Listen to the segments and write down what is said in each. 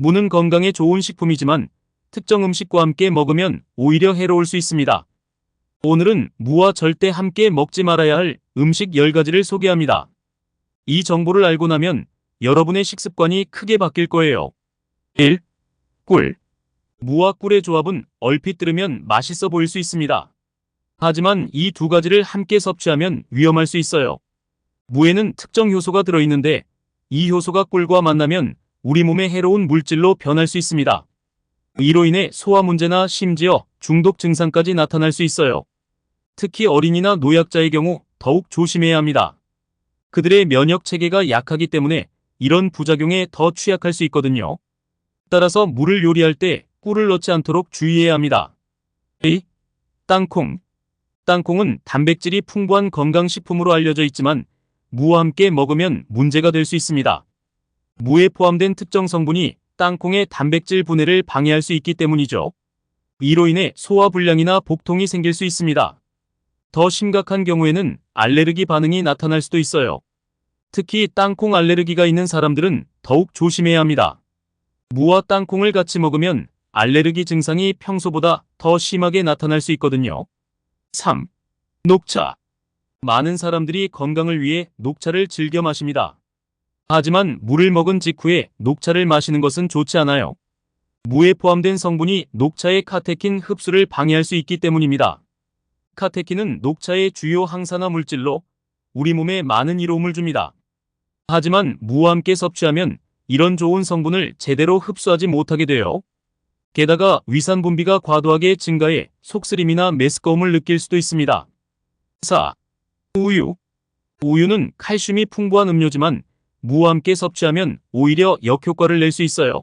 무는 건강에 좋은 식품이지만 특정 음식과 함께 먹으면 오히려 해로울 수 있습니다. 오늘은 무와 절대 함께 먹지 말아야 할 음식 10가지를 소개합니다. 이 정보를 알고 나면 여러분의 식습관이 크게 바뀔 거예요. 1. 꿀. 무와 꿀의 조합은 얼핏 들으면 맛있어 보일 수 있습니다. 하지만 이 두 가지를 함께 섭취하면 위험할 수 있어요. 무에는 특정 효소가 들어있는데 이 효소가 꿀과 만나면 우리 몸에 해로운 물질로 변할 수 있습니다. 이로 인해 소화 문제나 심지어 중독 증상까지 나타날 수 있어요. 특히 어린이나 노약자의 경우 더욱 조심해야 합니다. 그들의 면역 체계가 약하기 때문에 이런 부작용에 더 취약할 수 있거든요. 따라서 물을 요리할 때 꿀을 넣지 않도록 주의해야 합니다. 2. 땅콩. 땅콩은 단백질이 풍부한 건강식품으로 알려져 있지만 무와 함께 먹으면 문제가 될 수 있습니다. 무에 포함된 특정 성분이 땅콩의 단백질 분해를 방해할 수 있기 때문이죠. 이로 인해 소화불량이나 복통이 생길 수 있습니다. 더 심각한 경우에는 알레르기 반응이 나타날 수도 있어요. 특히 땅콩 알레르기가 있는 사람들은 더욱 조심해야 합니다. 무와 땅콩을 같이 먹으면 알레르기 증상이 평소보다 더 심하게 나타날 수 있거든요. 3. 녹차. 많은 사람들이 건강을 위해 녹차를 즐겨 마십니다. 하지만 물을 먹은 직후에 녹차를 마시는 것은 좋지 않아요. 무에 포함된 성분이 녹차의 카테킨 흡수를 방해할 수 있기 때문입니다. 카테킨은 녹차의 주요 항산화 물질로 우리 몸에 많은 이로움을 줍니다. 하지만 무와 함께 섭취하면 이런 좋은 성분을 제대로 흡수하지 못하게 돼요. 게다가 위산 분비가 과도하게 증가해 속쓰림이나 메스꺼움을 느낄 수도 있습니다. 4. 우유. 우유는 칼슘이 풍부한 음료지만 무와 함께 섭취하면 오히려 역효과를 낼 수 있어요.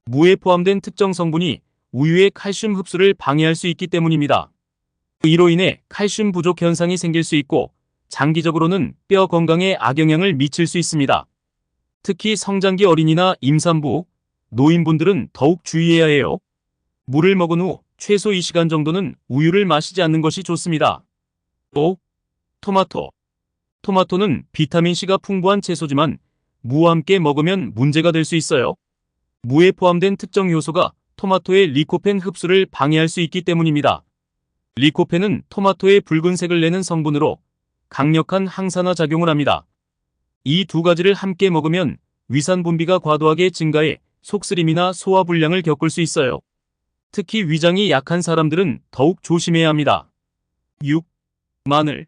무에 포함된 특정 성분이 우유의 칼슘 흡수를 방해할 수 있기 때문입니다. 이로 인해 칼슘 부족 현상이 생길 수 있고 장기적으로는 뼈 건강에 악영향을 미칠 수 있습니다. 특히 성장기 어린이나 임산부, 노인분들은 더욱 주의해야 해요. 물을 먹은 후 최소 2시간 정도는 우유를 마시지 않는 것이 좋습니다. 5. 토마토. 토마토는 비타민C가 풍부한 채소지만 무와 함께 먹으면 문제가 될 수 있어요. 무에 포함된 특정 요소가 토마토의 리코펜 흡수를 방해할 수 있기 때문입니다. 리코펜은 토마토의 붉은색을 내는 성분으로 강력한 항산화 작용을 합니다. 이 두 가지를 함께 먹으면 위산 분비가 과도하게 증가해 속쓰림이나 소화불량을 겪을 수 있어요. 특히 위장이 약한 사람들은 더욱 조심해야 합니다. 6. 마늘.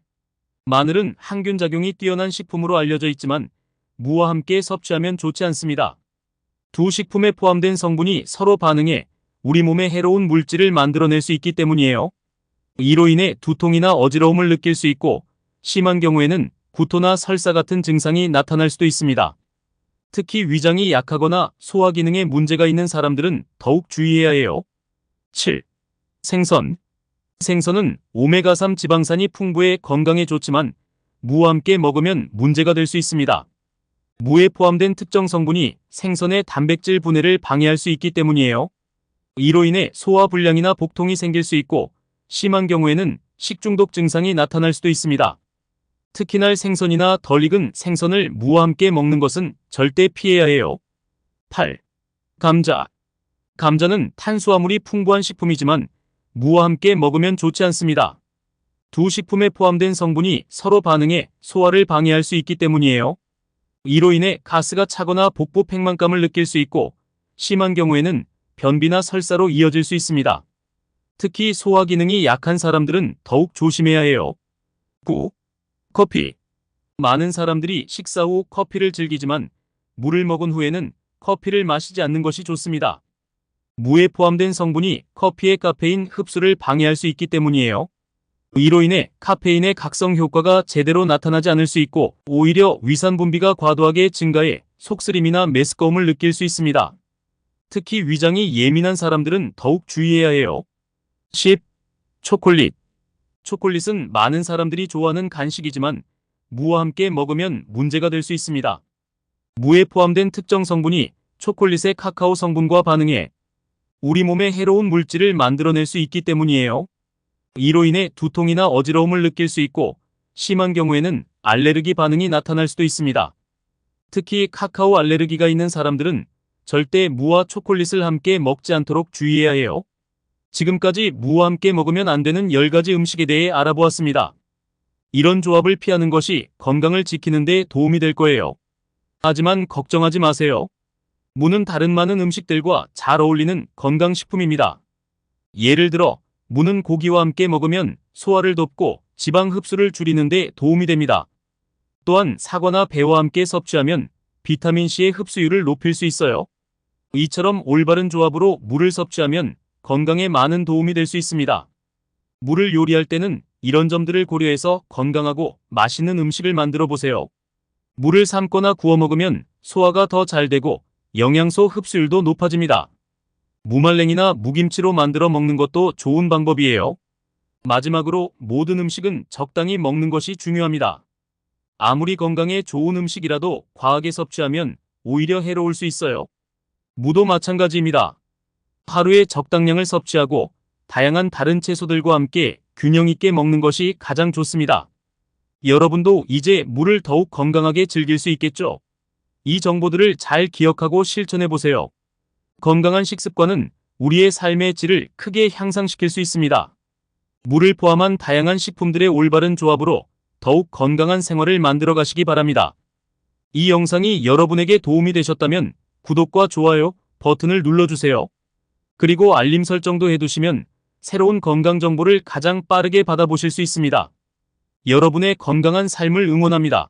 마늘은 항균 작용이 뛰어난 식품으로 알려져 있지만 무와 함께 섭취하면 좋지 않습니다. 두 식품에 포함된 성분이 서로 반응해 우리 몸에 해로운 물질을 만들어낼 수 있기 때문이에요. 이로 인해 두통이나 어지러움을 느낄 수 있고 심한 경우에는 구토나 설사 같은 증상이 나타날 수도 있습니다. 특히 위장이 약하거나 소화 기능에 문제가 있는 사람들은 더욱 주의해야 해요. 7. 생선. 생선은 오메가3 지방산이 풍부해 건강에 좋지만 무와 함께 먹으면 문제가 될 수 있습니다. 무에 포함된 특정 성분이 생선의 단백질 분해를 방해할 수 있기 때문이에요. 이로 인해 소화불량이나 복통이 생길 수 있고 심한 경우에는 식중독 증상이 나타날 수도 있습니다. 특히나 생선이나 덜 익은 생선을 무와 함께 먹는 것은 절대 피해야 해요. 8. 감자. 감자는 탄수화물이 풍부한 식품이지만 무와 함께 먹으면 좋지 않습니다. 두 식품에 포함된 성분이 서로 반응해 소화를 방해할 수 있기 때문이에요. 이로 인해 가스가 차거나 복부 팽만감을 느낄 수 있고 심한 경우에는 변비나 설사로 이어질 수 있습니다. 특히 소화 기능이 약한 사람들은 더욱 조심해야 해요. 9. 커피. 많은 사람들이 식사 후 커피를 즐기지만 물을 먹은 후에는 커피를 마시지 않는 것이 좋습니다. 무에 포함된 성분이 커피의 카페인 흡수를 방해할 수 있기 때문이에요. 이로 인해 카페인의 각성 효과가 제대로 나타나지 않을 수 있고 오히려 위산 분비가 과도하게 증가해 속쓰림이나 메스꺼움을 느낄 수 있습니다. 특히 위장이 예민한 사람들은 더욱 주의해야 해요. 10. 초콜릿. 초콜릿은 많은 사람들이 좋아하는 간식이지만 무와 함께 먹으면 문제가 될 수 있습니다. 무에 포함된 특정 성분이 초콜릿의 카카오 성분과 반응해 우리 몸에 해로운 물질을 만들어낼 수 있기 때문이에요. 이로 인해 두통이나 어지러움을 느낄 수 있고 심한 경우에는 알레르기 반응이 나타날 수도 있습니다. 특히 카카오 알레르기가 있는 사람들은 절대 무와 초콜릿을 함께 먹지 않도록 주의해야 해요. 지금까지 무와 함께 먹으면 안 되는 10가지 음식에 대해 알아보았습니다. 이런 조합을 피하는 것이 건강을 지키는 데 도움이 될 거예요. 하지만 걱정하지 마세요. 무는 다른 많은 음식들과 잘 어울리는 건강식품입니다. 예를 들어 무는 고기와 함께 먹으면 소화를 돕고 지방 흡수를 줄이는 데 도움이 됩니다. 또한 사과나 배와 함께 섭취하면 비타민C의 흡수율을 높일 수 있어요. 이처럼 올바른 조합으로 무를 섭취하면 건강에 많은 도움이 될 수 있습니다. 무를 요리할 때는 이런 점들을 고려해서 건강하고 맛있는 음식을 만들어 보세요. 무를 삶거나 구워 먹으면 소화가 더 잘 되고 영양소 흡수율도 높아집니다. 무말랭이나 무김치로 만들어 먹는 것도 좋은 방법이에요. 마지막으로 모든 음식은 적당히 먹는 것이 중요합니다. 아무리 건강에 좋은 음식이라도 과하게 섭취하면 오히려 해로울 수 있어요. 무도 마찬가지입니다. 하루에 적당량을 섭취하고 다양한 다른 채소들과 함께 균형 있게 먹는 것이 가장 좋습니다. 여러분도 이제 무를 더욱 건강하게 즐길 수 있겠죠? 이 정보들을 잘 기억하고 실천해 보세요. 건강한 식습관은 우리의 삶의 질을 크게 향상시킬 수 있습니다. 무를 포함한 다양한 식품들의 올바른 조합으로 더욱 건강한 생활을 만들어 가시기 바랍니다. 이 영상이 여러분에게 도움이 되셨다면 구독과 좋아요 버튼을 눌러주세요. 그리고 알림 설정도 해두시면 새로운 건강 정보를 가장 빠르게 받아보실 수 있습니다. 여러분의 건강한 삶을 응원합니다.